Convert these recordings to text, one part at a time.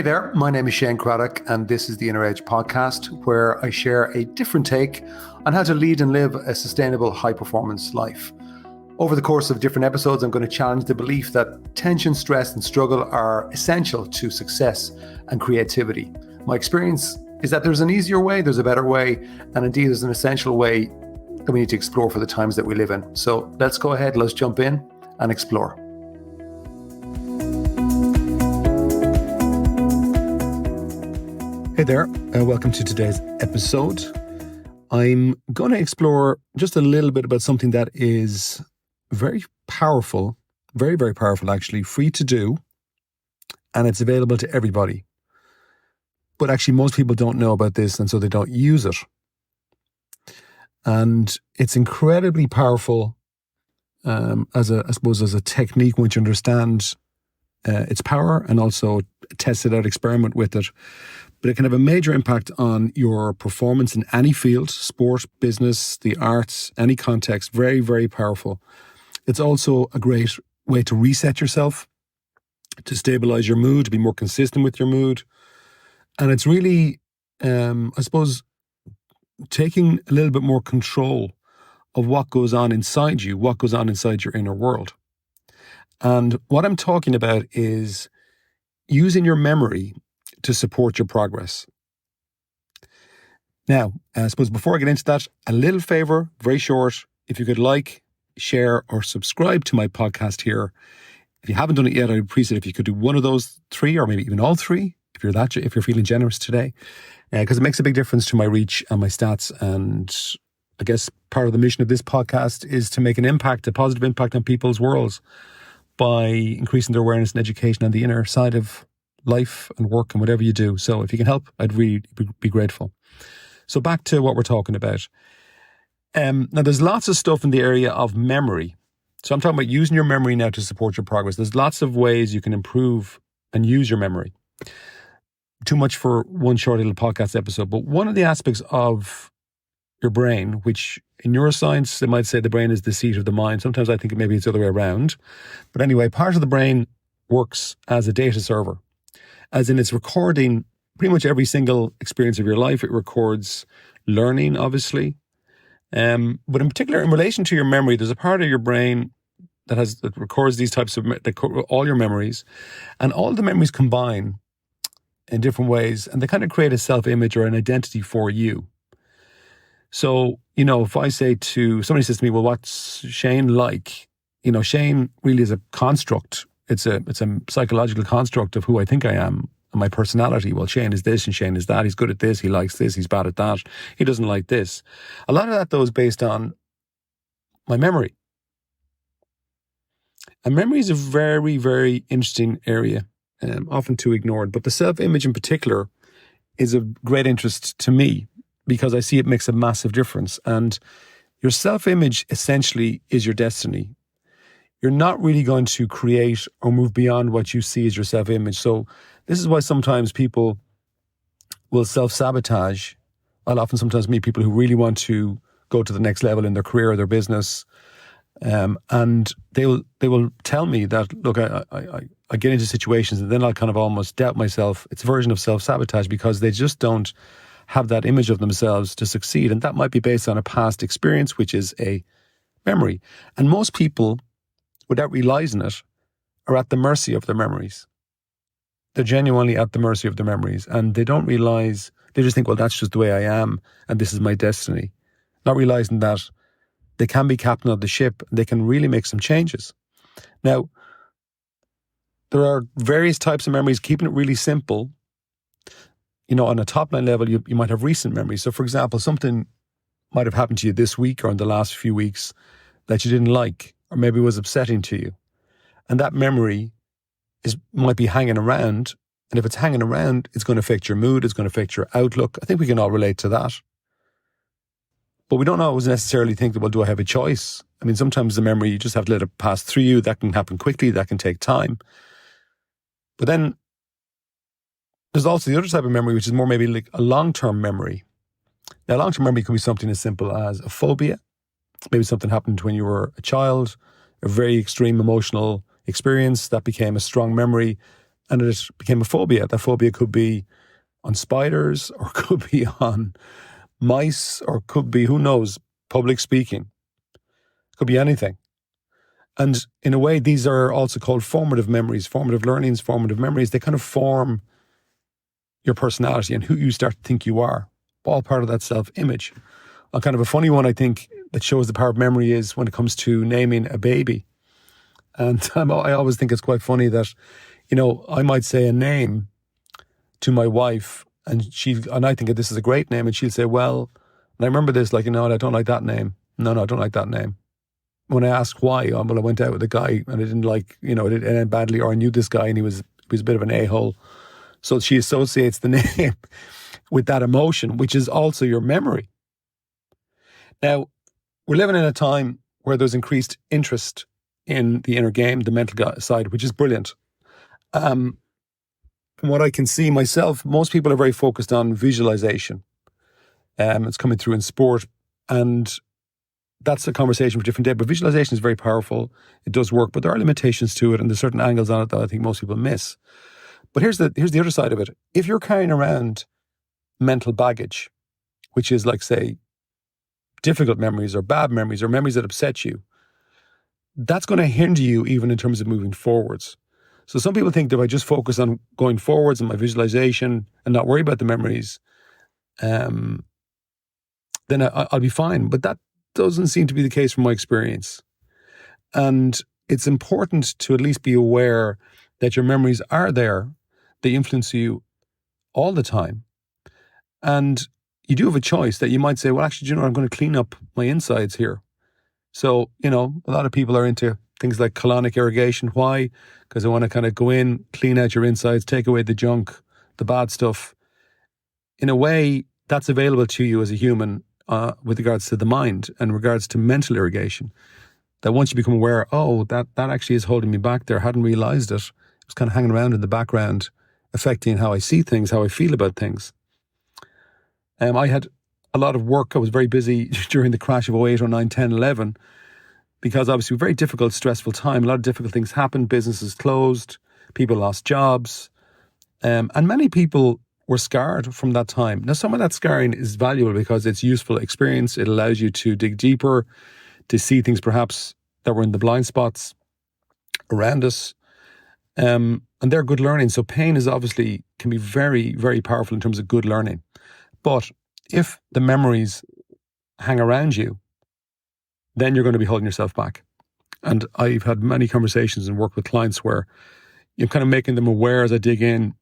Hey there, my name is Shane Craddock, and this is the Inner Edge podcast, where I share a different take on how to lead and live a sustainable high-performance life. Over the course of different episodes, I'm going to challenge the belief that tension, stress, and struggle are essential to success and creativity. My experience is that there's an easier way, there's a better way, and indeed there's an essential way that we need to explore for the times that we live in. So let's go ahead, let's jump in and explore. Hey there, welcome to today's episode. I'm going to explore just a little bit about something that is very powerful, very, very powerful actually, free to do, and it's available to everybody. But actually most people don't know about this, and so they don't use it. And it's incredibly powerful as a technique once you understand its power and also test it out, experiment with it. But it can have a major impact on your performance in any field, sport, business, the arts, any context. Very, very powerful. It's also a great way to reset yourself, to stabilize your mood, to be more consistent with your mood. And it's really, I suppose, taking a little bit more control of what goes on inside you, what goes on inside your inner world. And what I'm talking about is using your memory to support your progress. Now, I suppose before I get into that, a little favor, very short, if you could like, share, or subscribe to my podcast here. If you haven't done it yet, I'd appreciate it if you could do one of those three, or maybe even all three, if you're feeling generous today, because it makes a big difference to my reach and my stats. And I guess part of the mission of this podcast is to make an impact, a positive impact on people's worlds by increasing their awareness and education on the inner side of life and work and whatever you do. So if you can help, I'd really be grateful. So back to what we're talking about. Now there's lots of stuff in the area of memory. So I'm talking about using your memory now to support your progress. There's lots of ways you can improve and use your memory. Too much for one short little podcast episode, but one of the aspects of your brain, which in neuroscience, they might say the brain is the seat of the mind. Sometimes I think maybe it's the other way around. But anyway, part of the brain works as a data server, as in it's recording pretty much every single experience of your life. It records learning, obviously. But in particular, in relation to your memory, there's a part of your brain that records these types of, all your memories. And all the memories combine in different ways, and they kind of create a self-image or an identity for you. So, if I say somebody says to me, well, what's Shane like? Shane really is a construct. It's a psychological construct of who I think I am and my personality. Well, Shane is this and Shane is that. He's good at this. He likes this. He's bad at that. He doesn't like this. A lot of that, though, is based on my memory. And memory is a very, very interesting area, often too ignored. But the self-image in particular is of great interest to me because I see it makes a massive difference. And your self-image essentially is your destiny. You're not really going to create or move beyond what you see as your self-image. So this is why sometimes people will self-sabotage. I'll often sometimes meet people who really want to go to the next level in their career or their business. And they will tell me that, look, I get into situations and then I'll kind of almost doubt myself. It's a version of self-sabotage because they just don't have that image of themselves to succeed. And that might be based on a past experience, which is a memory. And most people, without realizing it, are at the mercy of their memories. They're genuinely at the mercy of their memories, and they don't realize, they just think, well, that's just the way I am, and this is my destiny. Not realizing that they can be captain of the ship, and they can really make some changes. Now, there are various types of memories. Keeping it really simple, on a top line level, you might have recent memories. So, for example, something might have happened to you this week or in the last few weeks that you didn't like, or maybe was upsetting to you. And that memory might be hanging around. And if it's hanging around, it's going to affect your mood. It's going to affect your outlook. I think we can all relate to that. But we don't always necessarily think that, well, do I have a choice? I mean, sometimes the memory, you just have to let it pass through you. That can happen quickly. That can take time. But then there's also the other type of memory, which is more maybe like a long-term memory. Now, long-term memory could be something as simple as a phobia. Maybe something happened when you were a child, a very extreme emotional experience that became a strong memory, and it became a phobia. That phobia could be on spiders, or could be on mice, or could be, who knows, public speaking. Could be anything. And in a way, these are also called formative memories, formative learnings, formative memories. They kind of form your personality and who you start to think you are. All part of that self-image. A kind of a funny one, I think, that shows the power of memory is when it comes to naming a baby. And I always think it's quite funny that, I might say a name to my wife, and I think this is a great name, and she'll say, well, and I remember this, I don't like that name. No, I don't like that name. When I ask why, I went out with a guy and I didn't like, it ended badly, or I knew this guy and he was a bit of an a-hole. So she associates the name with that emotion, which is also your memory. Now, we're living in a time where there's increased interest in the inner game, the mental side, which is brilliant. From what I can see myself, most people are very focused on visualization. It's coming through in sport, and that's a conversation for a different day. But visualization is very powerful. It does work, but there are limitations to it, and there's certain angles on it that I think most people miss. But here's the other side of it. If you're carrying around mental baggage, which is say, difficult memories or bad memories or memories that upset you, that's going to hinder you even in terms of moving forwards. So some people think that if I just focus on going forwards and my visualization and not worry about the memories, then I'll be fine. But that doesn't seem to be the case from my experience. And it's important to at least be aware that your memories are there. They influence you all the time. And you do have a choice that you might say, well, actually, I'm going to clean up my insides here. So, a lot of people are into things like colonic irrigation. Why? Because they want to kind of go in, clean out your insides, take away the junk, the bad stuff. In a way, that's available to you as a human with regards to the mind and regards to mental irrigation. That once you become aware, that actually is holding me back there. I hadn't realized it. It was kind of hanging around in the background, affecting how I see things, how I feel about things. I had a lot of work. I was very busy during the crash of 08, 09, 10, 11, because obviously a very difficult, stressful time. A lot of difficult things happened. Businesses closed. People lost jobs. And many people were scarred from that time. Now, some of that scarring is valuable because it's useful experience. It allows you to dig deeper, to see things perhaps that were in the blind spots around us. And they're good learning. So pain is obviously can be very, very powerful in terms of good learning. But if the memories hang around you, then you're going to be holding yourself back. And I've had many conversations and work with clients where you're kind of making them aware as I dig in,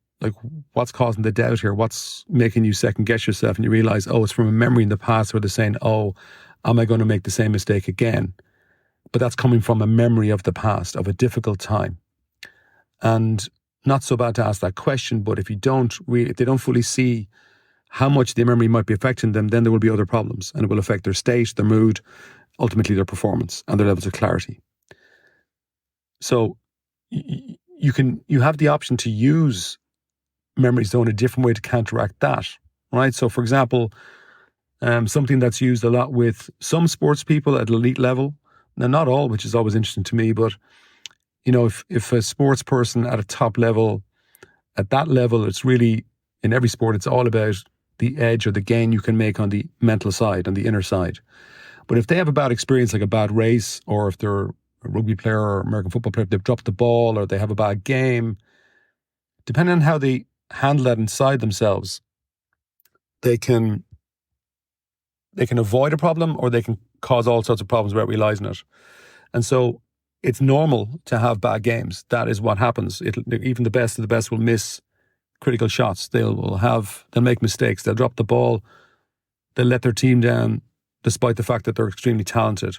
what's causing the doubt here? What's making you second guess yourself? And you realize, it's from a memory in the past where they're saying, am I going to make the same mistake again? But that's coming from a memory of the past, of a difficult time. And not so bad to ask that question, but if they don't fully see how much the memory might be affecting them, then there will be other problems, and it will affect their state, their mood, ultimately their performance and their levels of clarity. So you have the option to use memories though in a different way to counteract that, right? So for example, something that's used a lot with some sports people at elite level, now not all, which is always interesting to me, but if a sports person at a top level, at that level, it's really, in every sport, it's all about the edge or the gain you can make on the mental side, on the inner side. But if they have a bad experience, like a bad race, or if they're a rugby player or American football player, if they've dropped the ball or they have a bad game, depending on how they handle that inside themselves, they can avoid a problem or they can cause all sorts of problems without realizing it. And so it's normal to have bad games. That is what happens. Even the best of the best will miss critical shots. They'll make mistakes. They'll drop the ball. They'll let their team down, despite the fact that they're extremely talented.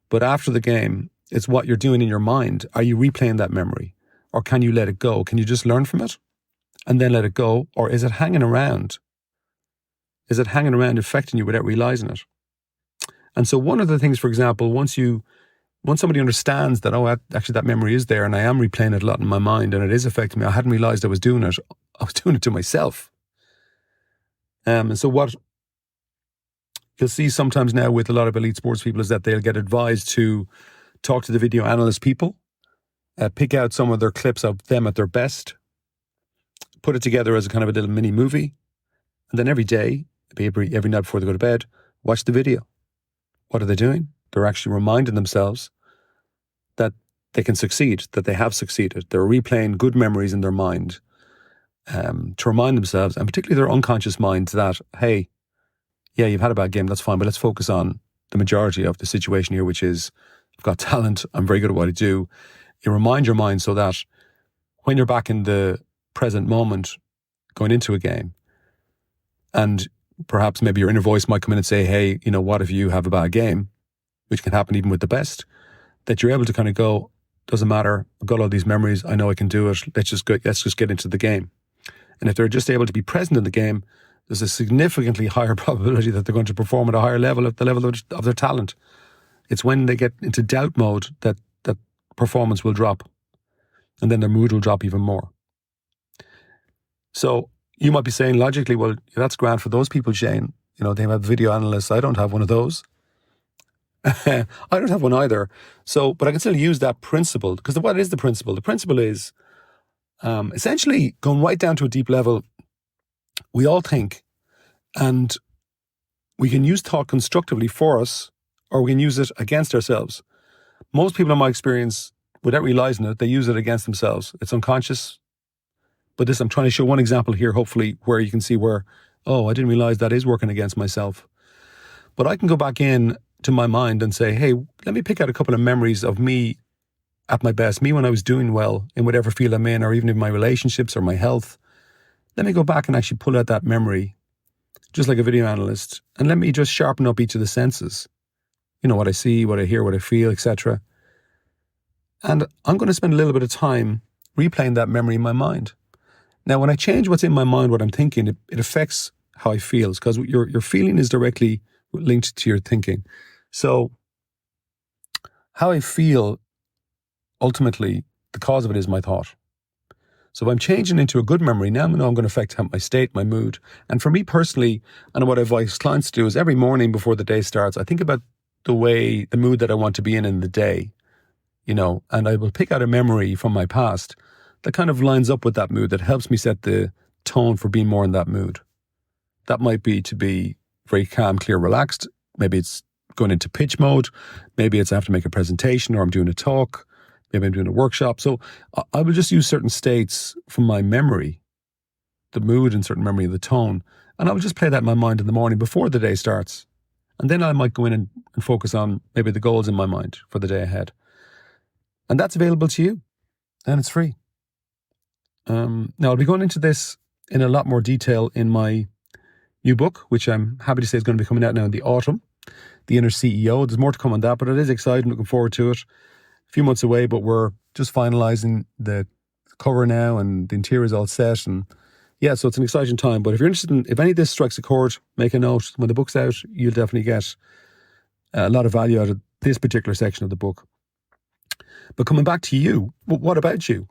But after the game, it's what you're doing in your mind. Are you replaying that memory? Or can you let it go? Can you just learn from it and then let it go? Or is it hanging around? Is it hanging around affecting you without realizing it? And so one of the things, for example, once somebody understands that, actually that memory is there and I am replaying it a lot in my mind and it is affecting me, I hadn't realized I was doing it. I was doing it to myself. And so what you'll see sometimes now with a lot of elite sports people is that they'll get advised to talk to the video analyst people, pick out some of their clips of them at their best, put it together as a kind of a little mini movie. And then every day, maybe every night before they go to bed, watch the video. What are they doing? They're actually reminding themselves that they can succeed, that they have succeeded. They're replaying good memories in their mind to remind themselves, and particularly their unconscious mind, that, hey, yeah, you've had a bad game, that's fine, but let's focus on the majority of the situation here, which is, I've got talent, I'm very good at what I do. You remind your mind so that when you're back in the present moment, going into a game, and perhaps maybe your inner voice might come in and say, hey, what if you have a bad game, which can happen even with the best, that you're able to kind of go, doesn't matter, I've got all these memories, I know I can do it, let's just get into the game. And if they're just able to be present in the game, there's a significantly higher probability that they're going to perform at a higher level, at the level of their talent. It's when they get into doubt mode that performance will drop, and then their mood will drop even more. So you might be saying logically, well, that's grand for those people, Shane. They have video analysts. I don't have one of those. I don't have one either. So, but I can still use that principle, because what is the principle? The principle is essentially going right down to a deep level. We all think, and we can use thought constructively for us, or we can use it against ourselves. Most people in my experience, without realizing it, they use it against themselves. It's unconscious. But I'm trying to show one example here, hopefully, where you can see where, I didn't realize that is working against myself. But I can go back in to my mind and say, hey, let me pick out a couple of memories of me at my best, me when I was doing well in whatever field I'm in, or even in my relationships or my health. Let me go back and actually pull out that memory, just like a video analyst, and let me just sharpen up each of the senses. What I see, what I hear, what I feel, etc. And I'm going to spend a little bit of time replaying that memory in my mind. Now, when I change what's in my mind, what I'm thinking, it affects how I feel, because your feeling is directly linked to your thinking. So how I feel, ultimately, the cause of it is my thought. So if I'm changing into a good memory, now I know I'm going to affect my state, my mood. And for me personally, and what I advise clients to do is every morning before the day starts, I think about the mood that I want to be in the day, and I will pick out a memory from my past that kind of lines up with that mood, that helps me set the tone for being more in that mood. That might be to be very calm, clear, relaxed. Maybe it's going into pitch mode. Maybe it's I have to make a presentation, or I'm doing a talk. Maybe I'm doing a workshop. So I will just use certain states from my memory, the mood and certain memory of the tone, and I will just play that in my mind in the morning before the day starts. And then I might go in and focus on maybe the goals in my mind for the day ahead. And that's available to you, and it's free. Now, I'll be going into this in a lot more detail in my new book, which I'm happy to say is going to be coming out now in the autumn, The Inner CEO. There's more to come on that, but it is exciting. Looking forward to it. A few months away, but we're just finalizing the cover now, and the interior is all set. And yeah, so it's an exciting time. But if you're interested if any of this strikes a chord, make a note. When the book's out, you'll definitely get a lot of value out of this particular section of the book. But coming back to you, what about you?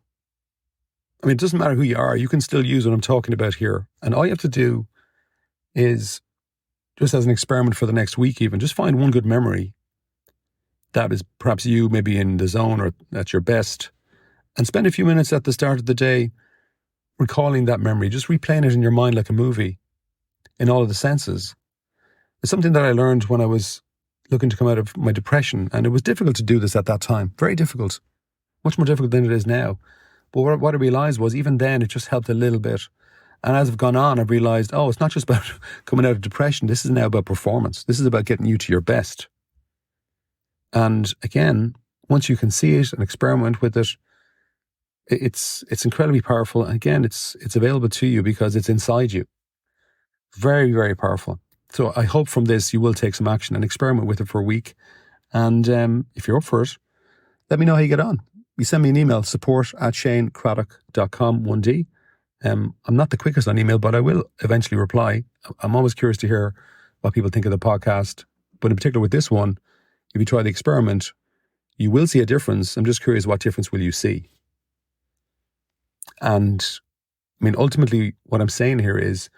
I mean, it doesn't matter who you are. You can still use what I'm talking about here. And all you have to do is, just as an experiment for the next week even, just find one good memory that is perhaps you maybe in the zone or at your best, and spend a few minutes at the start of the day recalling that memory, just replaying it in your mind like a movie in all of the senses. It's something that I learned when I was looking to come out of my depression, and it was difficult to do this at that time. Very difficult. Much more difficult than it is now. But what I realized was, even then, it just helped a little bit. And as I've gone on, I've realized, it's not just about coming out of depression. This is now about performance. This is about getting you to your best. And again, once you can see it and experiment with it, it's incredibly powerful. And again, it's available to you because it's inside you. Very, very powerful. So I hope from this you will take some action and experiment with it for a week. And if you're up for it, let me know how you get on. You send me an email, support@shanecraddock.com, 1D. I'm not the quickest on email, but I will eventually reply. I'm always curious to hear what people think of the podcast. But in particular with this one, if you try the experiment, you will see a difference. I'm just curious, what difference will you see? And I mean, ultimately, what I'm saying here is,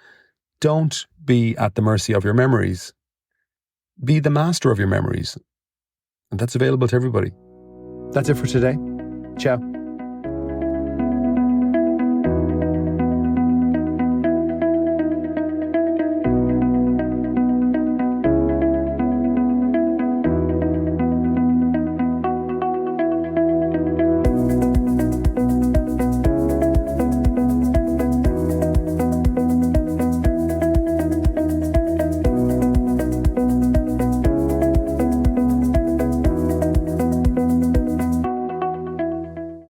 don't be at the mercy of your memories. Be the master of your memories. And that's available to everybody. That's it for today. Ciao.